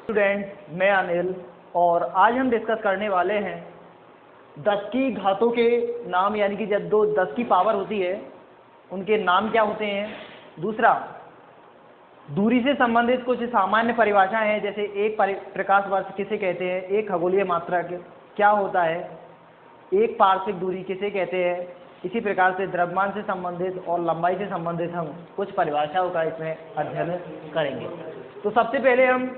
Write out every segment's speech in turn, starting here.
Student, मैं अनिल और आज हम डिस्कस करने वाले हैं 10 की घातों के नाम, यानी कि जब 10 की पावर होती है उनके नाम क्या होते हैं। दूसरा, दूरी से संबंधित कुछ सामान्य परिभाषाएं हैं, जैसे एक प्रकाश वर्ष किसे कहते हैं, एक खगोलीय मात्रा क्या होता है, एक पार्श्विक दूरी किसे कहते हैं। इसी प्रकार से द्रव्यमान से संबंधित और लंबाई से संबंधित हम कुछ परिभाषाओं का इसमें अध्ययन करेंगे। तो सबसे पहले हम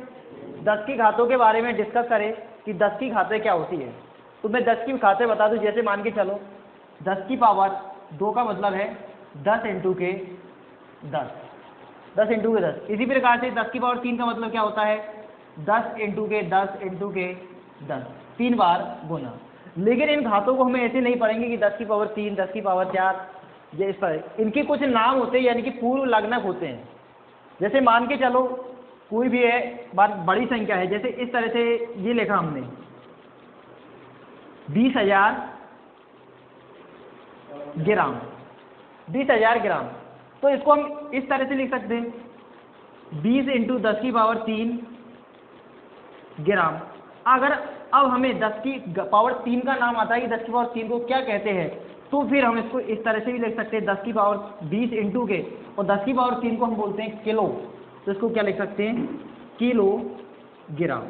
10 की घातों के बारे में डिस्कस करें कि 10 की घातें क्या होती है। तो मैं 10 की घातें बता दूं, जैसे मान के चलो 10 की पावर 2 का मतलब है 10 इंटू के 10, 10 इंटू के 10। इसी प्रकार से 10 की पावर 3 का मतलब क्या होता है, 10 इंटू के 10 इंटू के 10, 3 बार गुना। लेकिन इन घातों को हमें ऐसे नहीं पढ़ेंगे कि 10 की पावर 3, 10 की पावर 4, ये इस पर इनके कुछ नाम होते हैं, यानी कि पूर्व लग्नक होते हैं। जैसे मान के चलो कोई भी है बड़ी संख्या है, जैसे इस तरह से ये लिखा हमने 20,000 ग्राम, 20,000 ग्राम। तो इसको हम इस तरह से लिख सकते हैं 20 इंटू 10 की पावर 3 ग्राम। अगर अब हमें 10 की पावर 3 का नाम आता है कि 10 की पावर 3 को क्या कहते हैं, तो फिर हम इसको इस तरह से भी लिख सकते हैं 10 की पावर 20 इंटू के, और 10 की पावर 3 को हम बोलते हैं किलो। तो इसको क्या लिख सकते हैं, किलोग्राम।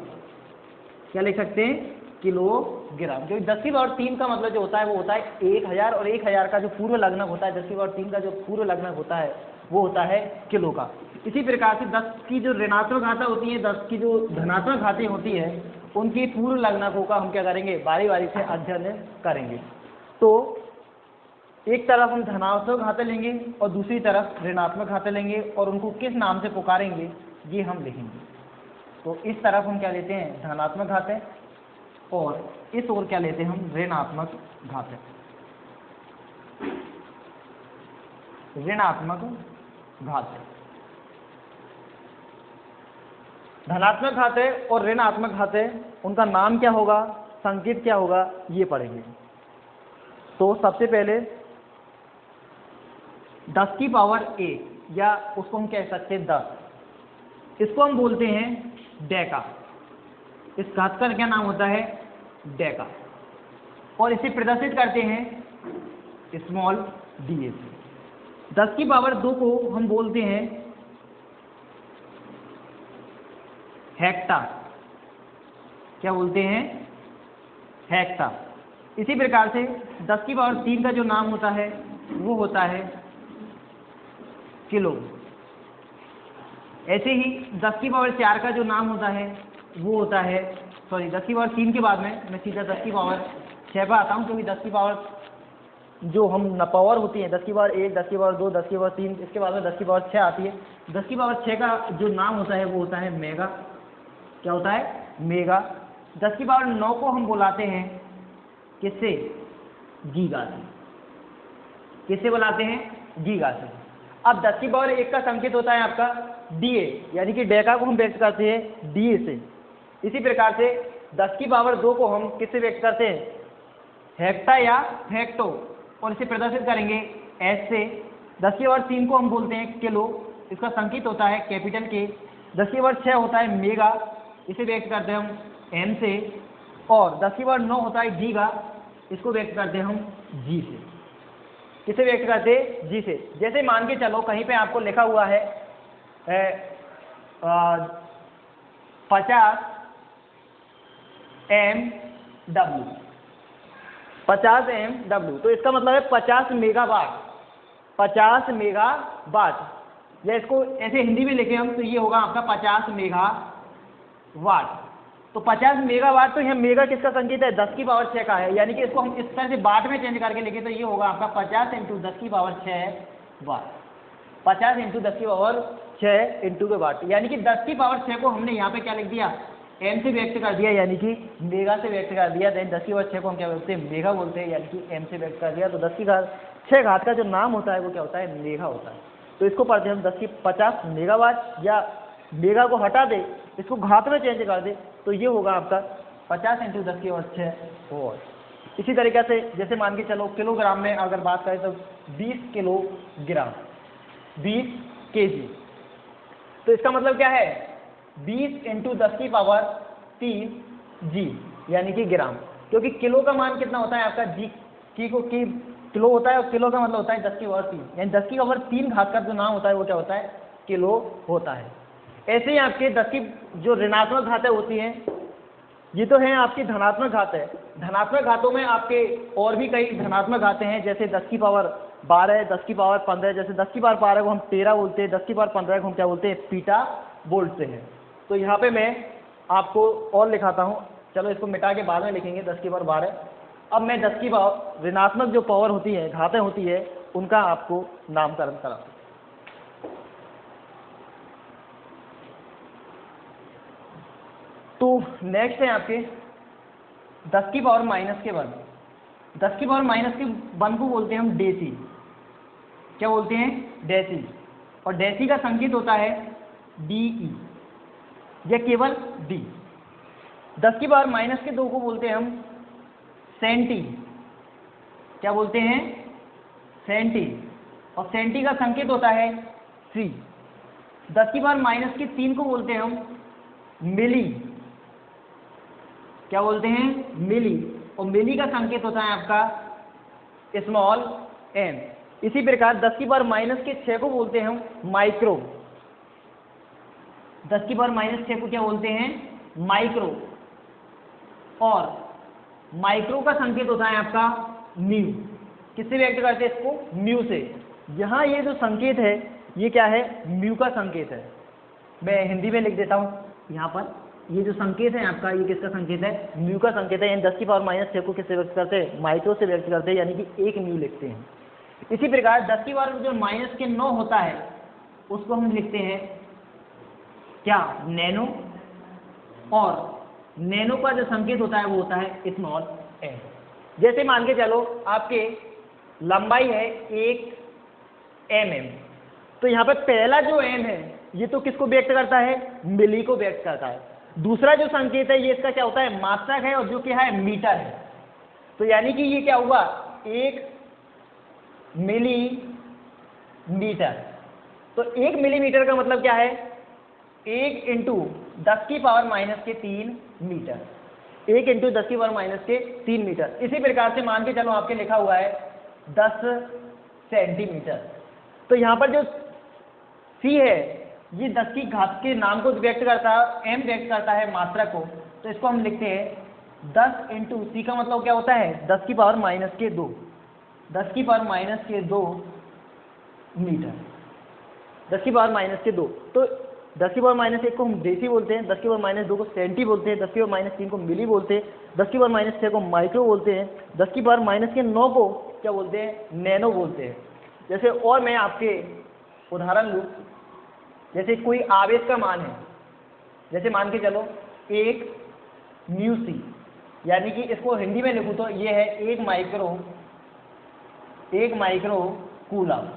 क्या लिख सकते हैं, किलोग्राम। क्योंकि 10 की पावर 3 का मतलब जो होता है वो होता है 1000, और 1000 का जो पूर्व लग्नक होता है, 10 की पावर 3 का जो पूर्व लग्नक होता है वो होता है किलो का। इसी प्रकार से 10 की जो ऋणात्मक घातें होती है, 10 की जो धनात्मक घातें होती है, उनकी पूर्व लग्नकों का हम क्या करेंगे, बारी बारी से अध्ययन करेंगे। तो एक तरफ हम धनात्मक घातें लेंगे और दूसरी तरफ ऋणात्मक घातें लेंगे, और उनको किस नाम से पुकारेंगे ये हम लिखेंगे। तो इस तरफ हम क्या लेते हैं, धनात्मक घातें, और इस ओर क्या लेते हैं हम, ऋणात्मक घातें। ऋणात्मक घातें, धनात्मक घातें और ऋणात्मक घातें, उनका नाम क्या होगा, संकेत क्या होगा, ये पढ़ेंगे। तो सबसे पहले 10 की पावर 1, या उसको हम कह सकते हैं 10, इसको हम बोलते हैं डेका। इस घात का क्या नाम होता है, डेका, और इसे प्रदर्शित करते हैं स्मॉल डी से। 10 की पावर 2 को हम बोलते हैं हेक्टा। क्या बोलते हैं, हेक्टा। इसी प्रकार से 10 की पावर 3 का जो नाम होता है वो होता है किलो। ऐसे ही 10 की पावर 4 का जो नाम होता है वो होता है, 10 की पावर 3 के बाद में मैं सीधा 10 की पावर 6 पर आता हूँ, क्योंकि 10 की पावर जो हम पावर होती है, 10 की पावर 1, 10 की पावर 2, 10 की पावर 3, इसके बाद में 10 की पावर 6 आती है। 10 की पावर 6 का जो नाम होता है वो होता है मेगा। क्या होता है, मेगा। 10 की पावर 9 को हम बुलाते हैं किससे, गीगा से। किससे बुलाते हैं, गीगा से। अब 10 की पावर 1 का संकेत होता है आपका डीए, यानी कि डेका को हम व्यक्त करते हैं डीए से। इसी प्रकार से 10 की पावर 2 को हम किससे व्यक्त करते हैं, हेक्टा या हेक्टो, और इसे प्रदर्शित करेंगे एस से। 10 की पावर 3 को हम बोलते हैं किलो, इसका संकेत होता है कैपिटल के। 10 की पावर 6 होता है मेगा, इसे व्यक्त करते हैं हम एम से। और 10 की पावर 9 होता है गीगा, इसको व्यक्त करते हैं हम जी से। किसे व्यक्त करते हैं, जी से। जैसे मान के चलो कहीं पे आपको लिखा हुआ है 50 MW, 50 MW, तो इसका मतलब है 50 मेगावाट, 50 मेगावाट। या इसको ऐसे हिंदी में लिखे हम तो ये होगा आपका 50 मेगावाट। तो 50 मेगावाट, तो यह मेगा किसका संकेत है, 10 की पावर 6 का है, यानी कि इसको हम इस तरह से वाट में चेंज करके लिखे तो ये होगा आपका 50 इंटू 10 की पावर 6 वाट। 50 इंटू 10 की पावर 6 इंटू के वाट, यानी कि 10 की पावर 6 को हमने यहाँ पे क्या लिख दिया, एम से व्यक्त कर दिया, यानी कि मेगा से व्यक्त कर दिया। देन 10 की पावर 6 को हम क्या बोलते हैं, मेगा बोलते हैं, यानी कि एम से व्यक्त कर दिया। तो 10 की घात 6 घात का जो नाम होता है वो क्या होता है, मेगा होता है। तो इसको पढ़ते हैं हम 10 की 50 मेगावाट, या मेगा को हटा दे, इसको घात में चेंज कर दे, तो ये होगा आपका 50 इंटू 10 की पावर 6 वॉट। इसी तरीके से जैसे मान के चलो किलोग्राम में अगर बात करें तो 20 किलोग्राम, 20 kg। तो इसका मतलब क्या है, 20 इंटू 10 की पावर 3 जी, यानी कि ग्राम, क्योंकि किलो का मान कितना होता है आपका जी की किलो होता है, और किलो का मतलब होता है 10 की पावर 3, यानी 10 की पावर 3 घात का जो नाम होता है वो क्या होता है, किलो होता है। ऐसे ही आपके 10 की जो ऋणात्मक घातें होती हैं, ये तो है आपकी धनात्मक घात है। धनात्मक घातों में आपके और भी कई धनात्मक घातें हैं, जैसे 10 की पावर 12, 10 की पावर 15, जैसे 10 की पावर 12 को हम टेरा बोलते हैं, 10 की पावर 15 को हम क्या बोलते हैं, पीटा बोलते हैं। तो यहाँ पे मैं आपको और लिखाता हूँ, चलो इसको मिटा के बाद में लिखेंगे 10 की पावर 12। अब मैं 10 की पावर ऋणात्मक जो पावर होती है, घातें होती है, उनका आपको नामकरण कराता हूँ। तो नेक्स्ट है आपके 10 की पावर माइनस के वर्ग। 10 की पावर माइनस के वन को बोलते हैं हम डेसी। क्या बोलते हैं, डेसी। और डेसी का संकेत होता है डीई, या केवल डी। 10 की पावर माइनस के 2 को बोलते हैं हम सेंटी। क्या बोलते हैं, सेंटी। और सेंटी का संकेत होता है सी। 10 की पावर माइनस के 3 को बोलते हैं हम मिली। क्या बोलते हैं, मिली। और मिली का संकेत होता है आपका स्मॉल एम। इसी प्रकार 10 की पावर माइनस के 6 को बोलते हैं हम माइक्रो। 10 की पावर माइनस 6 को क्या बोलते हैं, माइक्रो। और माइक्रो का संकेत होता है आपका म्यू। किससे व्यक्त करते हैं इसको, म्यू से। यहाँ ये जो संकेत है ये क्या है, म्यू का संकेत है। मैं हिंदी में लिख देता हूँ यहाँ पर, ये जो संकेत है आपका, ये किसका संकेत है, म्यू का संकेत है। यानी 10 की पावर माइनस 6 को किससे व्यक्त करते हैं, माइक्रो से व्यक्त करते हैं, यानी कि एक म्यू लिखते हैं। इसी प्रकार 10 की पावर जो माइनस के 9 होता है उसको हम लिखते हैं क्या, नैनो। और नैनो का जो संकेत होता है वो होता है स्मॉल एम। जैसे मान के चलो आपके लंबाई है 1 mm, तो यहाँ पे पहला जो एम है ये तो किसको व्यक्त करता है, मिली को व्यक्त करता है। दूसरा जो संकेत है ये इसका क्या होता है, मात्रक है, और जो क्या है, मीटर है। तो यानी कि ये क्या हुआ, 1 मिलीमीटर। तो 1 मिलीमीटर का मतलब क्या है, 1 इंटू 10 की पावर माइनस के 3 मीटर। 1 इंटू 10 की पावर माइनस के 3 मीटर। इसी प्रकार से मान के चलो आपके लिखा हुआ है 10 सेंटीमीटर। तो यहाँ पर जो सी है ये 10 की घात के नाम को व्यक्त करता है, एम व्यक्त करता है मात्रा को। तो इसको हम लिखते हैं 10 इंटू सी का मतलब क्या होता है, 10 की पावर माइनस के 2, 10 की पावर माइनस के 2 मीटर। 10 की पावर माइनस के 2, तो 10 की पावर माइनस 1 को हम डेसी बोलते हैं, 10 की पावर माइनस 2 को सेंटी बोलते हैं, 10 की पावर माइनस 3 को मिली बोलते हैं, 10 की पावर माइनस 6 को माइक्रो बोलते हैं, 10 की पावर माइनस के 9 को क्या बोलते हैं, नैनो बोलते हैं। जैसे और मैं आपके उदाहरण लूँ, जैसे कोई आवेश का मान है, जैसे मान के चलो 1 म्यू सी, यानी कि इसको हिंदी में लिखूँ तो ये है 1 माइक्रो कूलम।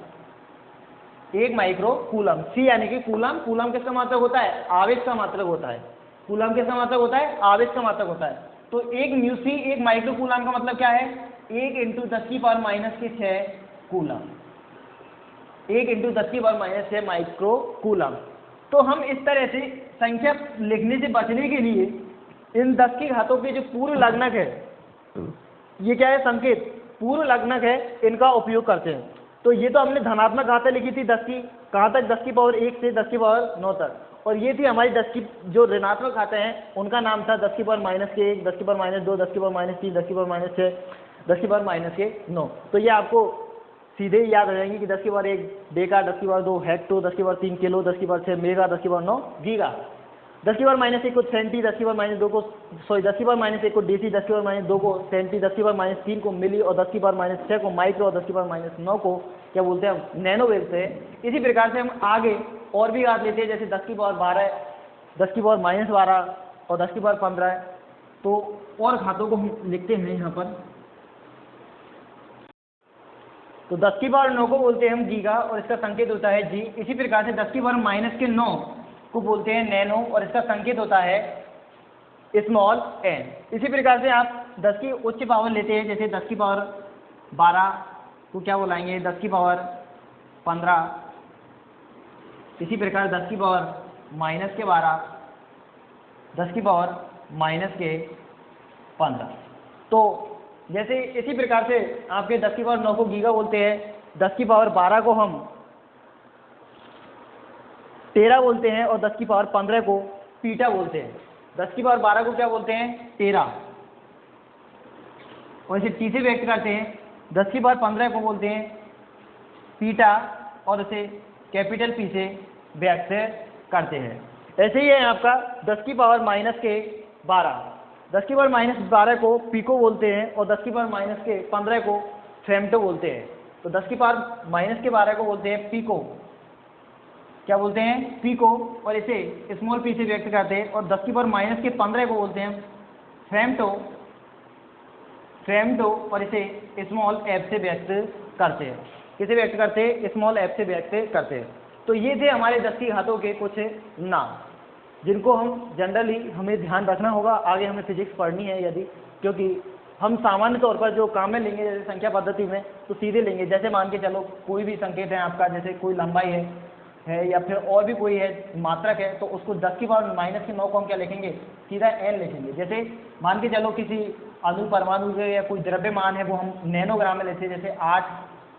1 माइक्रो कूलम, सी यानी कि कूलम। कूलम किसका मात्रक होता है, आवेश का मात्रक होता है। कूलम किसका मात्रक होता है, आवेश का मात्रक होता है। तो 1 म्यू सी 1 माइक्रो कूलम का मतलब क्या है, 1 इंटू 10 की पावर माइनस के 6 कूलम। 1 इंटू 10 की पावर माइनस 6 माइक्रो कूलम। तो हम इस तरह से संख्या लिखने से बचने के लिए इन 10 की घातों के जो पूर्व लग्नक है, ये क्या है, संकेत पूर्व लग्नक है, इनका उपयोग करते हैं। तो ये तो हमने धनात्मक घातें लिखी थी 10 की, कहाँ तक, 10 की पावर 1 से 10 की पावर 9 तक। और ये थी हमारी 10 की जो ऋणात्मक घातें हैं, उनका नाम था 10 की पावर माइनस के 1, 10 की पावर माइनस 2, 10 की पावर माइनस 3, 10 की पावर माइनस 6, 10 की पावर माइनस के 9। तो ये आपको सीधे ही याद हो जाएंगी कि 10 की पावर 1 डेका, 10 की पावर 2 हेक्टो, 10 की पावर 3 किलो, 10 की पावर 6 मेगा, 10 की पावर 9 गीगा। 10 की पावर माइनस 1 को सेंटी, 10 की पावर माइनस 2 को 10 की पावर माइनस 1 को डेसी, 10 की पावर माइनस 2 को सेंटी, 10 की पावर माइनस 3 को मिली, और 10 की पावर माइनस 6 को माइक्रो, और 10 की पावर माइनस 9 को क्या बोलते हैं, नैनो बोलते हैं। इसी प्रकार से हम आगे और भी याद लेते हैं, जैसे 10 की पावर 12, 10 की पावर माइनस 12 और 10 की पावर 15। तो और घातों को हम लिखते हैं यहाँ पर। तो 10 की पावर 9 को बोलते हैं हम गीगा, और इसका संकेत होता है जी। इसी प्रकार से 10 की पावर माइनस के 9 को बोलते हैं नैनो, और इसका संकेत होता है स्मॉल एन। इसी प्रकार से आप 10 की उच्च पावर लेते हैं, जैसे 10 की पावर 12 को क्या बुलाएंगे, 10 की पावर 15। इसी प्रकार 10 की पावर माइनस के 12, 10⁻⁻15। तो जैसे इसी प्रकार से आपके 10⁻9 को गीगा बोलते हैं, 10⁻12 को हम टेरा बोलते हैं और 10⁻15 को पीटा बोलते हैं। 10⁻12 को क्या बोलते हैं? टेरा, और इसे टी से व्यक्त करते हैं। 10⁻15 को बोलते हैं पीटा और इसे कैपिटल पी से व्यक्त करते हैं। ऐसे ही है आपका 10⁻⁻12, 10⁻⁻12 को पिको बोलते हैं और 10⁻⁻15 को फेम्टो बोलते हैं। तो 10⁻⁻12 को बोलते हैं पिको, क्या बोलते हैं? पिको, और इसे स्मॉल पी से व्यक्त करते हैं। और 10⁻⁻15 को बोलते हैं फेम्टो, और इसे स्मॉल एफ से व्यक्त करते हैं। किसे व्यक्त करते हैं? स्मॉल एफ से व्यक्त करते हैं। तो ये थे हमारे 10 की घातों के कुछ नाम, जिनको हम जनरली हमें ध्यान रखना होगा। आगे हमें फिजिक्स पढ़नी है यदि, क्योंकि हम सामान्य तौर पर जो काम में लेंगे जैसे संख्या पद्धति में, तो सीधे लेंगे। जैसे मान के चलो कोई भी संकेत है आपका, जैसे कोई लंबाई है या फिर और भी कोई है मात्रक है, तो उसको 10⁻⁻9 को हम क्या लिखेंगे? सीधा n लिखेंगे। जैसे मान के चलो किसी अणु परमाणु के या कोई द्रव्यमान है वो हम नैनोग्राम में लेते हैं, जैसे 8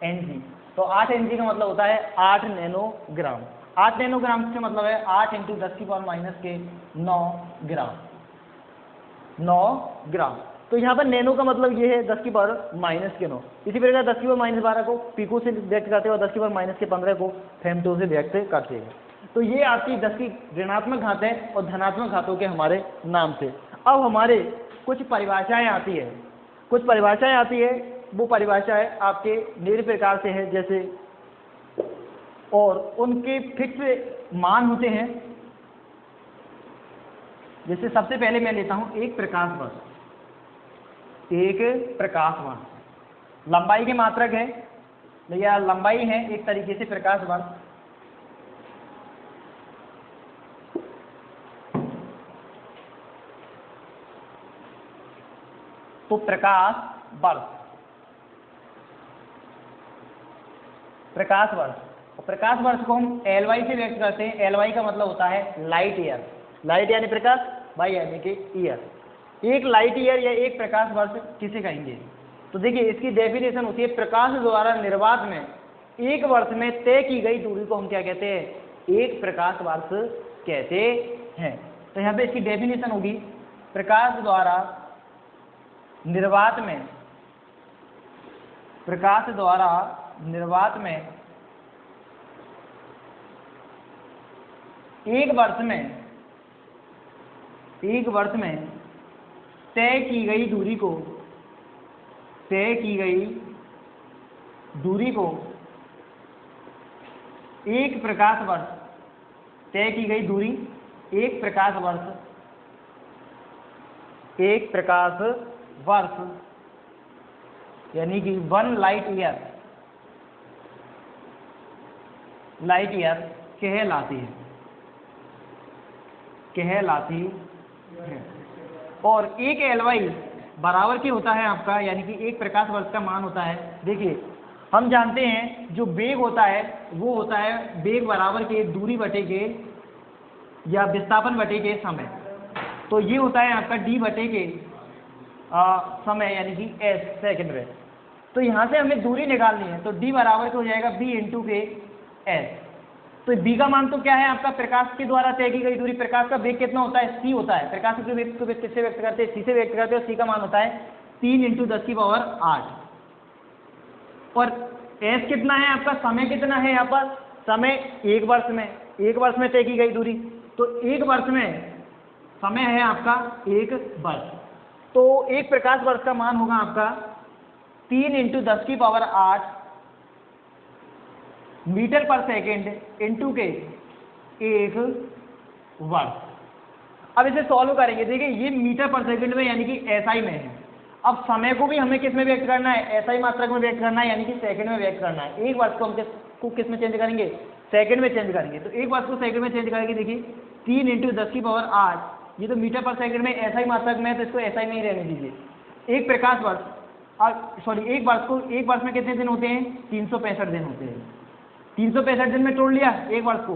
Ng। तो 8 Ng का मतलब होता है 8 नैनोग्राम। 8 नैनोग्राम से मतलब है 8 × 10⁻⁻9 ग्राम। तो यहाँ पर नैनो का मतलब ये है 10⁻⁻9। इसी प्रकार 10⁻⁻12 को पिको से व्यक्त करते हैं और 10⁻⁻15 को फेम्टो से व्यक्त करते हैं। तो ये आपकी 10 की ऋणात्मक घातें और धनात्मक घातों के हमारे नाम थे। अब हमारे कुछ परिभाषाएं आती है, वो परिभाषाएं आपके निम्न प्रकार से है जैसे, और उनके फिक्स मान होते हैं। जैसे सबसे पहले मैं लेता हूं एक प्रकाश वर्ष, लंबाई के मात्रक है या लंबाई है एक तरीके से प्रकाश वर्ष। तो प्रकाश वर्ष को हम LY से व्यक्त करते हैं। LY का मतलब होता है लाइट ईयर, लाइट यानी प्रकाश, वाई यानी कि ईयर। एक लाइट ईयर या एक प्रकाश वर्ष किसे कहेंगे? तो देखिए इसकी डेफिनेशन होती है, प्रकाश द्वारा निर्वात में एक वर्ष में तय की गई दूरी को हम क्या कहते हैं? एक प्रकाश वर्ष कहते हैं। तो यहाँ पे इसकी डेफिनेशन होगी, प्रकाश द्वारा निर्वात में एक वर्ष में तय की गई दूरी को एक प्रकाश वर्ष, तय की गई दूरी एक प्रकाश वर्ष यानी कि 1 लाइट ईयर कहलाती है। और एक LY बराबर की होता है आपका, यानी कि एक प्रकाश वर्ष का मान होता है। देखिए हम जानते हैं जो वेग होता है वो होता है वेग बराबर के दूरी बटे के या विस्थापन बटे के समय। तो ये होता है आपका d बटे के समय यानी कि s सेकंड में। तो यहाँ से हमें दूरी निकालनी है, तो d बराबर हो जाएगा b × के s। तो b का मान तो क्या है आपका? प्रकाश के द्वारा तय की गई दूरी। प्रकाश का वेग कितना होता है? c होता है। प्रकाश के वेग को किससे व्यक्त करते हैं? c से व्यक्त करते हैं, और c का मान होता है 3 × 10⁸। और s कितना है आपका? समय कितना है यहाँ पर? समय एक वर्ष में तय की गई दूरी। तो एक वर्ष में समय है आपका 1 वर्ष। तो एक प्रकाश वर्ष का मान होगा आपका 3 × 10⁸ मीटर पर सेकेंड इंटू के 1 वर्ष। अब इसे सॉल्व करेंगे। देखिए ये मीटर पर सेकेंड में यानी कि SI में है। अब समय को भी हमें किस में व्यक्त करना है? SI मात्रक में व्यक्त करना है, यानी कि सेकंड में व्यक्त करना है। एक वर्ष को हम किस में चेंज करेंगे? सेकंड में चेंज करेंगे। तो एक वर्ष को सेकंड में चेंज करेंगे। देखिए 3 × 10⁸, ये तो मीटर पर सेकंड में SI मात्रक में है, तो इसको SI में ही रहने दीजिए। एक प्रकाश वर्ष एक वर्ष में कितने दिन होते हैं? 365 दिन होते हैं। 365 दिन में तोड़ लिया एक वर्ष को।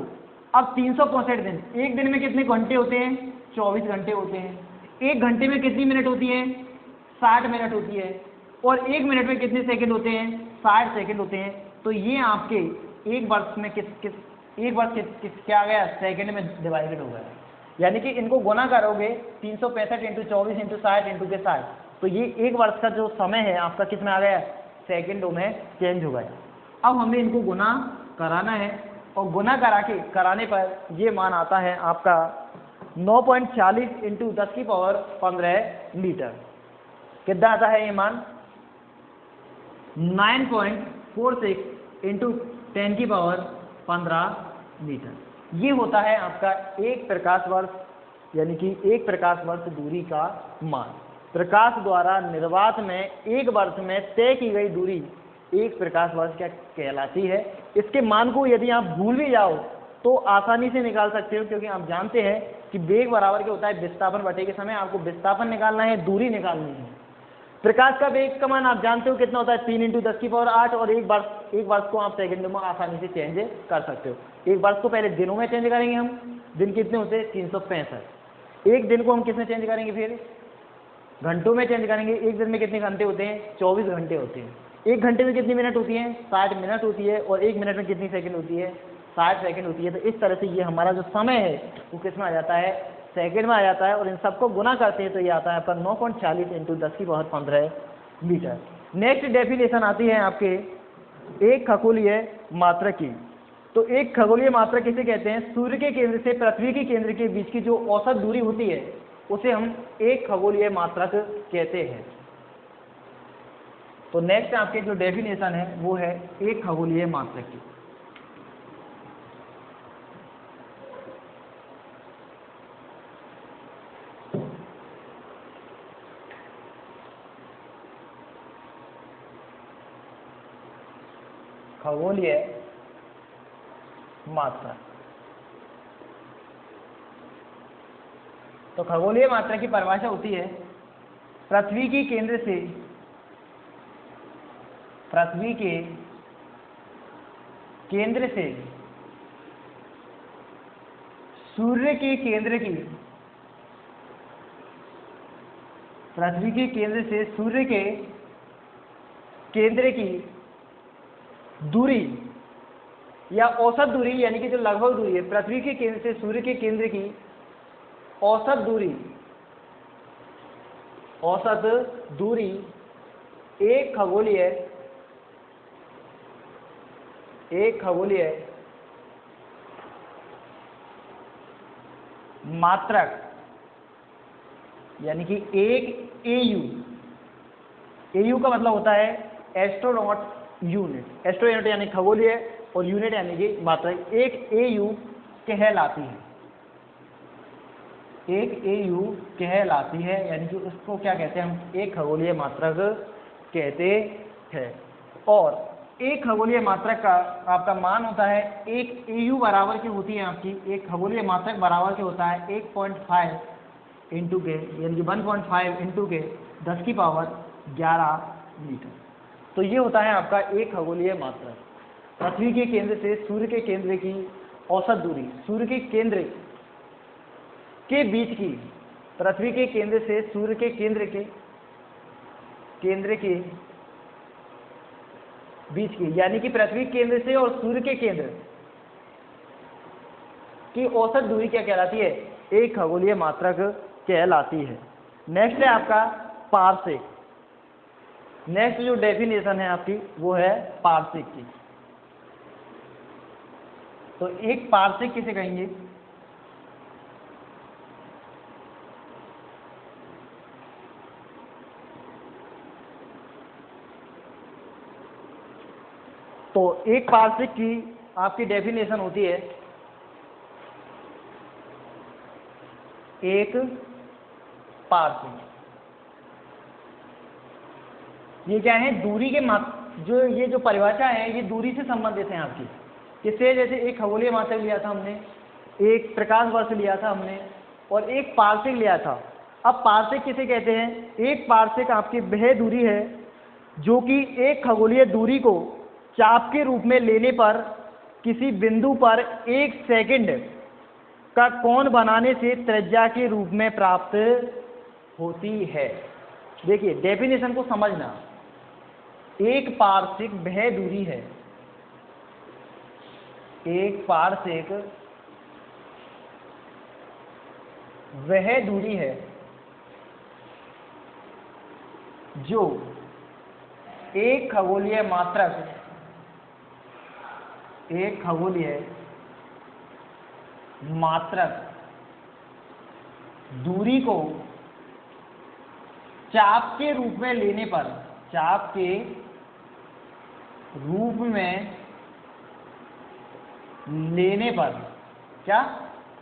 अब 365 दिन, एक दिन में कितने घंटे होते हैं? 24 घंटे होते हैं। एक घंटे में कितनी मिनट होती है? 60 मिनट होती है। और एक मिनट में कितने सेकंड होते हैं? 60 सेकंड होते हैं। तो ये आपके एक वर्ष में एक वर्ष क्या आ गया? सेकंड में डिवाइडेड हो गया। यानी कि इनको गुना करोगे 365 इंटू 24 इंटू 60 इंटू के 60, तो ये एक वर्ष का जो समय है आपका किस में आ गया? सेकंडों में चेंज हो गया। अब हमें इनको गुना कराना है और गुना कराने पर ये मान आता है आपका 9.40 इंटू 10 की पावर 15 मीटर। कितना आता है ये मान? 9.46 इंटू 10 की पावर 15 मीटर। ये होता है आपका एक प्रकाश वर्ष, यानी कि एक प्रकाश वर्ष दूरी का मान। प्रकाश द्वारा निर्वात में एक वर्ष में तय की गई दूरी एक प्रकाश वर्ष क्या कहलाती है। इसके मान को यदि आप भूल भी जाओ तो आसानी से निकाल सकते हो, क्योंकि आप जानते हैं कि वेग बराबर क्या होता है? विस्थापन बटे के समय आपको विस्थापन निकालना है, दूरी निकालनी है। प्रकाश का वेग का मान आप जानते हो कितना होता है? 3 इंटू 10 की पावर 8। और एक वर्ष को आप सेकंडों में आसानी से चेंज कर सकते हो। एक वर्ष को पहले दिनों में चेंज करेंगे हम, दिन कितने होते हैं? 365। एक दिन को हम किस में चेंज करेंगे? फिर घंटों में चेंज करेंगे। एक दिन में कितने घंटे होते हैं? 24 घंटे होते हैं। एक घंटे में कितनी मिनट होती है? 60 मिनट होती है। और एक मिनट में कितनी सेकंड होती है? 60 सेकंड होती है। तो इस तरह से ये हमारा जो समय है वो किस में आ जाता है? सेकंड में आ जाता है। और इन सबको गुना करते हैं तो ये आता है आपका 9.40 इंटू 10 की पावर 15 मीटर। नेक्स्ट डेफिनेशन आती है आपके एक खगोलीय मात्रक की। तो एक खगोलीय मात्रक किसे कहते हैं? सूर्य के केंद्र से पृथ्वी के केंद्र के बीच की जो औसत दूरी होती है उसे हम एक खगोलीय मात्रक कहते हैं। तो नेक्स्ट आपके जो डेफिनेशन है वो है एक खगोलीय मात्रक की। खगोलीय मात्रा। तो खगोलीय मात्रा की परिभाषा होती है पृथ्वी के केंद्र से सूर्य के केंद्र की पृथ्वी के केंद्र से सूर्य के केंद्र की दूरी या औसत दूरी, यानी कि जो लगभग दूरी है पृथ्वी के केंद्र से सूर्य के केंद्र की औसत दूरी एक खगोलीय मात्रक, यानी कि एक एयू का मतलब होता है एस्ट्रोनॉट यूनिट। एस्ट्रोनॉट यानी खगोलीय और यूनिट यानी कि मात्रक। एक एयू कहलाती है, यानी कि उसको क्या कहते हैं? हम एक खगोलीय मात्रक कहते हैं। और एक खगोलीय मात्रक का आपका मान होता है एक एयू बराबर की होती है आपकी, एक खगोलीय मात्रक बराबर के होता है 1.5 इंटू के, यानी कि 1.5 इंटू के 10 की पावर 11 मीटर। तो ये होता है आपका एक खगोलीय मात्रक। पृथ्वी के केंद्र से सूर्य के केंद्र की औसत दूरी, सूर्य के केंद्र के बीच की, पृथ्वी के केंद्र से सूर्य के केंद्र के बीच की, यानी कि पृथ्वी केंद्र से और सूर्य के केंद्र की औसत दूरी क्या कहलाती है? एक खगोलीय मात्रक कहलाती है। नेक्स्ट है आपका पार्सेक। नेक्स्ट जो डेफिनेशन है आपकी वो है पार्सेक की। तो एक पार्सेक किसे कहेंगे? तो एक पार्सेक की आपकी डेफिनेशन होती है एक पार्सेक। ये क्या है? दूरी के जो ये जो परिभाषा है ये दूरी से संबंधित है आपकी। किससे? जैसे एक खगोलीय मात्रक लिया था हमने, एक प्रकाश वर्ष लिया था हमने, और एक पार्सेक लिया था। अब पार्सेक किसे कहते हैं? एक पार्सेक आपकी वह दूरी है जो कि एक खगोलीय दूरी को चाप के रूप में लेने पर किसी बिंदु पर 1 सेकंड का कोण बनाने से त्रिज्या के रूप में प्राप्त होती है। देखिए डेफिनेशन को समझना, एक पारसेक वह दूरी है, एक पारसेक वह दूरी है जो एक खगोलीय मात्रक दूरी को चाप के रूप में लेने पर, चाप के रूप में लेने पर, क्या,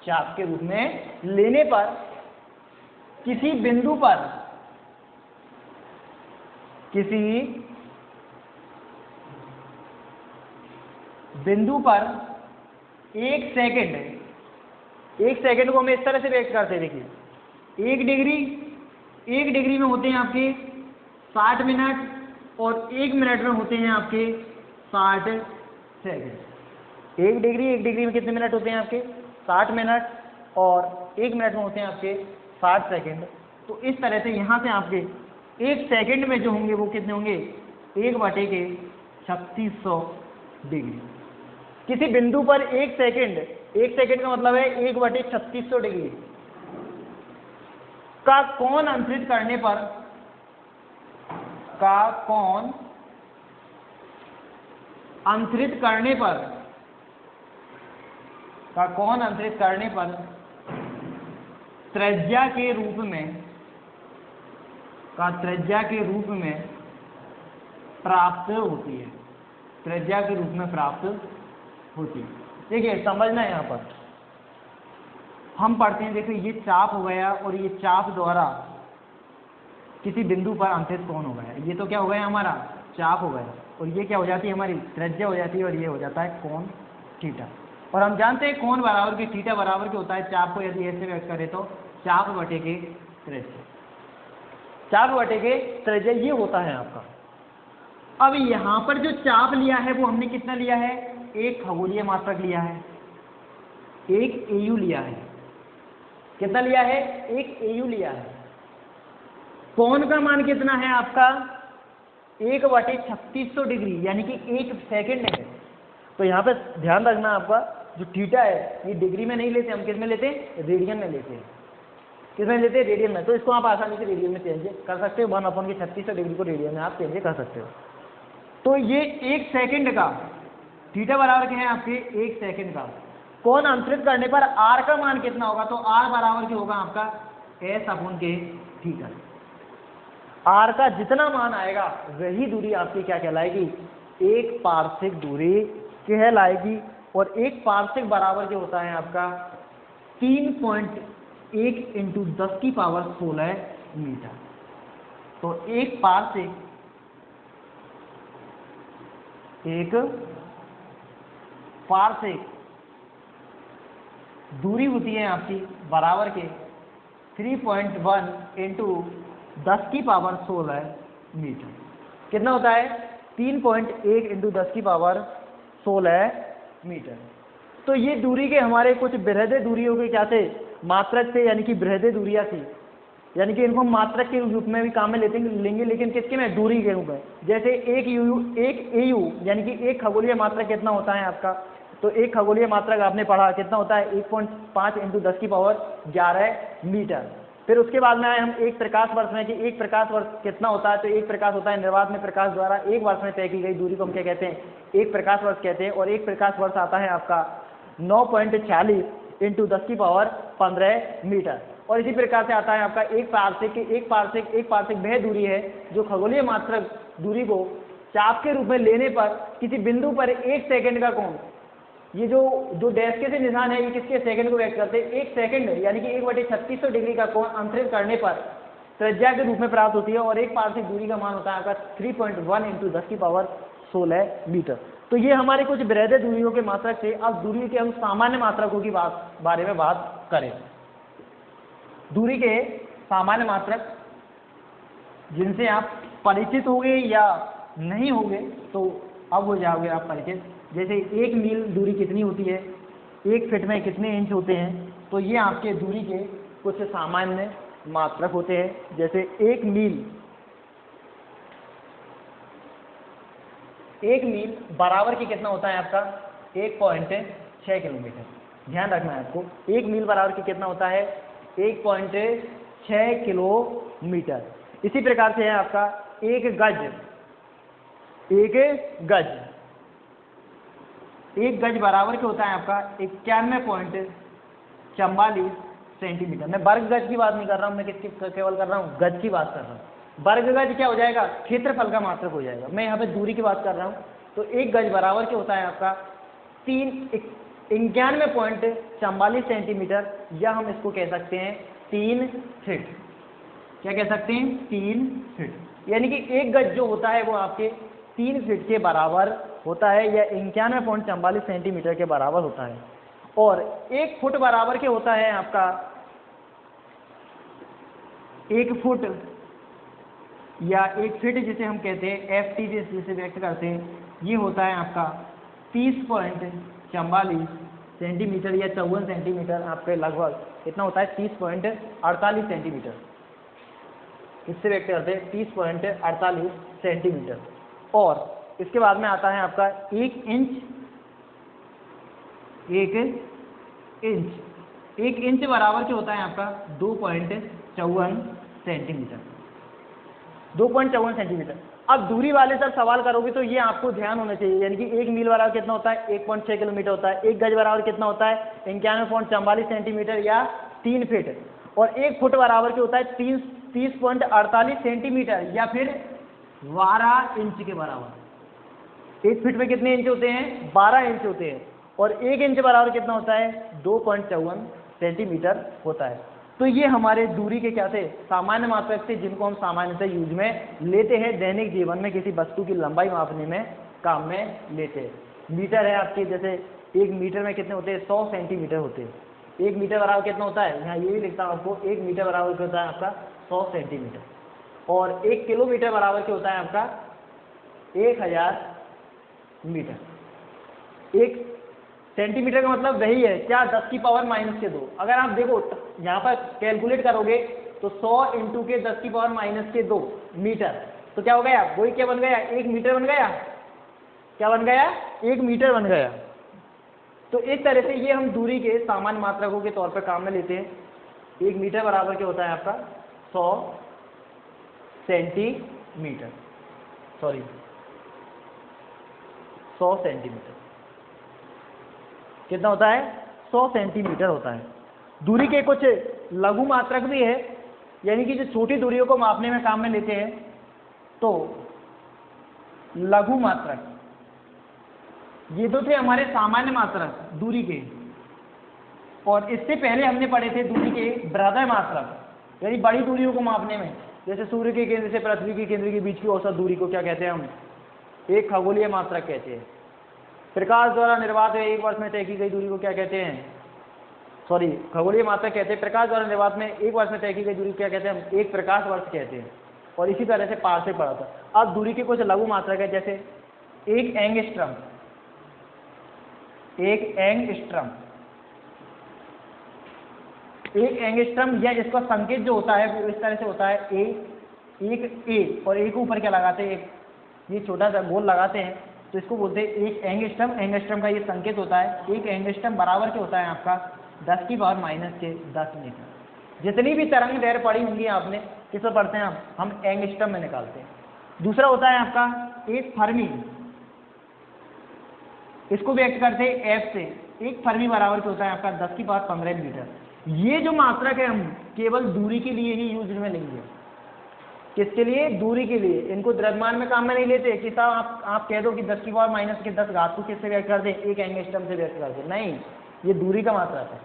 चाप के रूप में लेने पर किसी बिंदु पर, किसी बिंदु पर 1 सेकंड, 1 सेकंड को हम इस तरह से व्यक्त करते हैं। देखिए 1 डिग्री में होते हैं आपके 60 मिनट और 1 मिनट में होते हैं आपके 60 सेकंड। 1 डिग्री में कितने मिनट होते हैं आपके 60 मिनट और 1 मिनट में होते हैं आपके 60 सेकंड। तो इस तरह से यहाँ से आपके 1 सेकंड में जो होंगे वो कितने होंगे, 1/3600 डिग्री। किसी बिंदु पर 1 सेकंड, 1 सेकंड का मतलब है 1/3600 डिग्री का कोण अंतरित करने पर, का कोण अंतरित करने पर, का कोण अंतरित करने पर त्रिज्या के रूप में, का त्रिज्या के रूप में प्राप्त होती है, त्रिज्या के रूप में प्राप्त होती है। देखिए समझना है, यहाँ पर हम पढ़ते हैं, देखो ये चाप हो गया और ये चाप द्वारा किसी बिंदु पर अंतरित कोण हो गया, ये तो क्या हो गया हमारा चाप हो गया, और ये क्या हो जाती है हमारी त्रिज्या हो जाती है, और ये हो जाता है कोण थीटा। और हम जानते हैं कोण बराबर के थीटा बराबर के होता है, चाप को यदि ऐसे व्यक्त करें तो चाप बटे के त्रिज्या, चाप बटे के त्रिज्या ये होता है आपका। अब यहाँ पर जो चाप लिया है वो हमने कितना लिया है, 1 खगोलीय मात्रक लिया है, 1 AU लिया है। कितना लिया है, 1 AU लिया है। कोण का मान कितना है आपका 1/3600 डिग्री, यानी कि 1 सेकंड है। तो यहाँ पे ध्यान रखना आपका, जो थीटा है ये डिग्री में नहीं लेते हम, किस में लेते हैं, रेडियन में लेते हैं। किस में लेते हैं, रेडियन में। तो इसको आप आसानी से रेडियन में चेंज कर सकते हो, 1/3600 डिग्री को रेडियन में आप चेंज कर सकते हो। तो ये 1 सेकंड का थीटा बराबर क्या है आपके 1 सेकंड का कोण अंतरित करने पर आर का मान कितना होगा, तो आर बराबर क्या होगा आपका S/K थीटा। आर का जितना मान आएगा वही दूरी आपकी क्या कहलाएगी, 1 पारसेक दूरी कहलाएगी। और 1 पारसेक बराबर क्या होता है आपका 3.1 × 10⁻16 मीटर। तो 1 पारसेक, 1 पारसेक दूरी होती है आपकी बराबर के 3.1 × 10⁻16 मीटर। कितना होता है 3.1 × 10⁻16 मीटर। तो ये दूरी के हमारे कुछ बृहदे दूरियों के क्या थे, मात्रक थे, यानी कि बृहदे दूरियां थी, यानी कि इनको हम मात्रक के रूप में भी काम में लेंगे, लेकिन किसके में, दूरी के रूप में। जैसे 1 AU यानी कि 1 खगोलीय मात्रक कितना होता है आपका, तो 1 खगोलीय मात्रक आपने पढ़ा कितना होता है 1.5 × 10⁻11 मीटर। फिर उसके बाद में आए हम 1 प्रकाश वर्ष में, कि 1 प्रकाश वर्ष कितना होता है, तो 1 प्रकाश होता है निर्वात में प्रकाश द्वारा 1 वर्ष में तय की गई दूरी को हम क्या कहते हैं, 1 प्रकाश वर्ष कहते हैं। और 1 प्रकाश वर्ष आता है आपका 9.46 × 10⁻15 मीटर। और इसी प्रकार से आता है आपका 1 पारसेक। एक पारसेक वह दूरी है जो खगोलीय मात्रक दूरी को चाप के रूप में लेने पर किसी बिंदु पर 1 सेकंड का कोण, ये जो डैश के से निशान है ये किसके सेकंड को व्यक्त करते हैं, 1 सेकंड यानी कि 1/3600 डिग्री का कोण अंतरित करने पर त्रिज्या के रूप में प्राप्त होती है। और 1 पारसेक दूरी का मान होता है आपका 3.1 × 10⁻16 मीटर। तो ये हमारे कुछ बृहदे दूरियों के मात्रक थे। अब दूरी के हम सामान्य मात्रकों की बारे में बात करें। दूरी के सामान्य मात्रक जिनसे आप परिचित होंगे या नहीं होंगे, तो अब हो जाओगे आप परिचित। जैसे 1 मील दूरी कितनी होती है, 1 फीट में कितने इंच होते हैं, तो ये आपके दूरी के कुछ सामान्य मात्रक होते हैं। जैसे 1 मील बराबर की कितना होता है आपका 1.6 किलोमीटर। ध्यान रखना है आपको, 1 मील बराबर की कितना होता है 1.6 किलोमीटर। इसी प्रकार से है आपका 1 गज, 1 गज बराबर क्या होता है आपका 91.44 सेंटीमीटर। मैं वर्ग गज की बात नहीं कर रहा हूँ, मैं किसकी केवल कर रहा हूँ, गज की बात कर रहा हूँ। वर्ग गज क्या हो जाएगा, क्षेत्रफल का मात्रक हो जाएगा। मैं यहाँ पे दूरी की बात कर रहा हूँ, तो 1 गज बराबर क्या होता है आपका 91.44 सेंटीमीटर, या हम इसको कह सकते हैं 3 फीट। क्या कह सकते हैं, 3 फीट। यानी कि 1 गज जो होता है वो आपके 3 फीट के बराबर होता है, या 91.44 सेंटीमीटर के बराबर होता है। और 1 फुट बराबर क्या होता है आपका 1 फुट या 1 फीट जिसे हम कहते हैं FT जिसे व्यक्त करते हैं, ये होता है आपका 30.44 सेंटीमीटर या 54 सेंटीमीटर। आपके लगभग कितना होता है 30.48 सेंटीमीटर, इससे व्यक्त करते हैं 30.48 सेंटीमीटर। और इसके बाद में आता है आपका 1 इंच। 1 इंच बराबर क्या होता है आपका 2.54 सेंटीमीटर, 2.54 सेंटीमीटर। अब दूरी वाले सर सवाल करोगे तो ये आपको ध्यान होना चाहिए, यानी कि 1 मील बराबर कितना होता है 1.6 किलोमीटर होता है, 1 गज बराबर कितना होता है 91.44 सेंटीमीटर या 3 फीट, और 1 फुट बराबर क्या होता है 30.48 सेंटीमीटर या फिर 12 इंच के बराबर। 1 फीट में कितने इंच होते हैं 12 इंच होते हैं, और 1 इंच बराबर कितना होता है 2.54 सेंटीमीटर होता है। तो ये हमारे दूरी के क्या थे, सामान्य मात्रक थे, जिनको हम सामान्यतः यूज में लेते हैं, दैनिक जीवन में किसी वस्तु की लंबाई मापने में काम में लेते हैं। मीटर है आपके, जैसे 1 मीटर में कितने होते हैं 100 सेंटीमीटर होते हैं। 1 मीटर बराबर कितना होता है, यहाँ ये भी लिखता हूँ आपको, 1 मीटर बराबर क्या होता है आपका 100 सेंटीमीटर, और 1 किलोमीटर बराबर क्या होता है आपका 1000 मीटर। 1 सेंटीमीटर का मतलब वही है क्या 10 की पावर -2। अगर आप देखो यहाँ पर कैलकुलेट करोगे तो 100 इंटू के 10 की पावर -2 मीटर, तो क्या हो गया, वही क्या बन गया 1 मीटर बन गया। क्या बन गया 1 मीटर बन गया। तो इस तरह से ये हम दूरी के सामान्य मात्रकों के तौर पर काम में लेते हैं। 1 मीटर बराबर क्या होता है आपका 100 सेंटीमीटर, 100 सेंटीमीटर कितना होता है 100 सेंटीमीटर होता है। दूरी के कुछ लघु मात्रक भी है, यानी कि जो छोटी दूरियों को मापने में काम में लेते हैं। तो लघु मात्रक ये तो थे हमारे सामान्य मात्रक दूरी के, और इससे पहले हमने पढ़े थे दूरी के बृहद मात्रक, यानी बड़ी दूरियों को मापने में। जैसे सूर्य के केंद्र से पृथ्वी के केंद्र के बीच की औसत दूरी को क्या कहते हैं हम, एक खगोलीय मात्रक कहते हैं। प्रकाश द्वारा निर्वात में 1 वर्ष में तय की गई दूरी को क्या कहते हैं, खगोलीय मात्रक कहते हैं। प्रकाश द्वारा निर्वात में 1 वर्ष में तय की गई दूरी क्या कहते हैं हम, 1 प्रकाश वर्ष कहते हैं। और इसी तरह से पार से पढ़ा था। अब दूरी के कुछ लघु मात्रक है, जैसे 1 एंगस्ट्रम, 1 एंगस्ट्रम, 1 एंगस्ट्रम, या इसका संकेत जो होता है वो इस तरह से होता है एक और एक ऊपर क्या लगाते हैं, एक ये छोटा सा गोल लगाते हैं, तो इसको बोलते हैं 1 एंगस्ट्रम। एंगस्ट्रम का ये संकेत होता है। 1 एंगस्ट्रम बराबर क्या होता है आपका 10 की पावर -10 मीटर। जितनी भी तरंग दैर्घ्य पढ़ी होंगी आपने, किसमें पढ़ते हैं हम एंगस्ट्रम में निकालते हैं। दूसरा होता है आपका 1 फर्मी, इसको व्यक्त करते हैं F से। 1 फर्मी बराबर क्या होता है आपका 10 की पावर 15 मीटर। ये जो मात्रक है हम केवल दूरी के लिए ही यूज में लेंगे। किसके लिए, दूरी के लिए। इनको द्रव्यमान में काम में नहीं लेते कि साहब आप कह दो कि 10 की पावर -10 घात को किससे व्यक्त कर दे, 1 एंगस्ट्रम से व्यक्त कर दे, नहीं, ये दूरी का मात्रक है,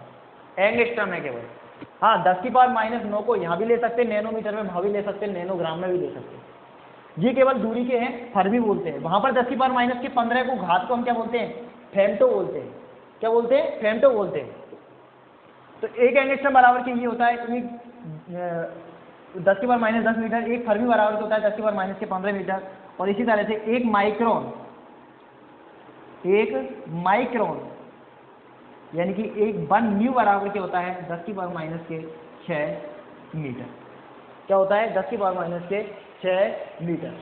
एंगस्ट्रम है केवल। हाँ, 10 की पावर -9 को यहाँ भी ले सकते हैं, नैनोमीटर में वहाँ भी ले सकते हैं, नैनोग्राम में भी ले सकते हैं। ये केवल दूरी के हैं, फर्मी बोलते हैं। वहाँ पर 10 की पावर -15 को घात को हम क्या बोलते हैं, फेम्टो बोलते हैं। क्या बोलते हैं, फेम्टो बोलते हैं। तो 1 एंगस्ट्रम बराबर के ये होता है 10 की पावर -10 मीटर। 1 फर्मी बराबर होता है 10 की पावर -15 मीटर। और इसी तरह से 1 माइक्रोन, एक माइक्रोन, यानी कि एक 1 म्यू बराबर क्या होता है 10 की पावर माइनस के 6 मीटर। क्या होता है 10 की पावर माइनस के 6 मीटर।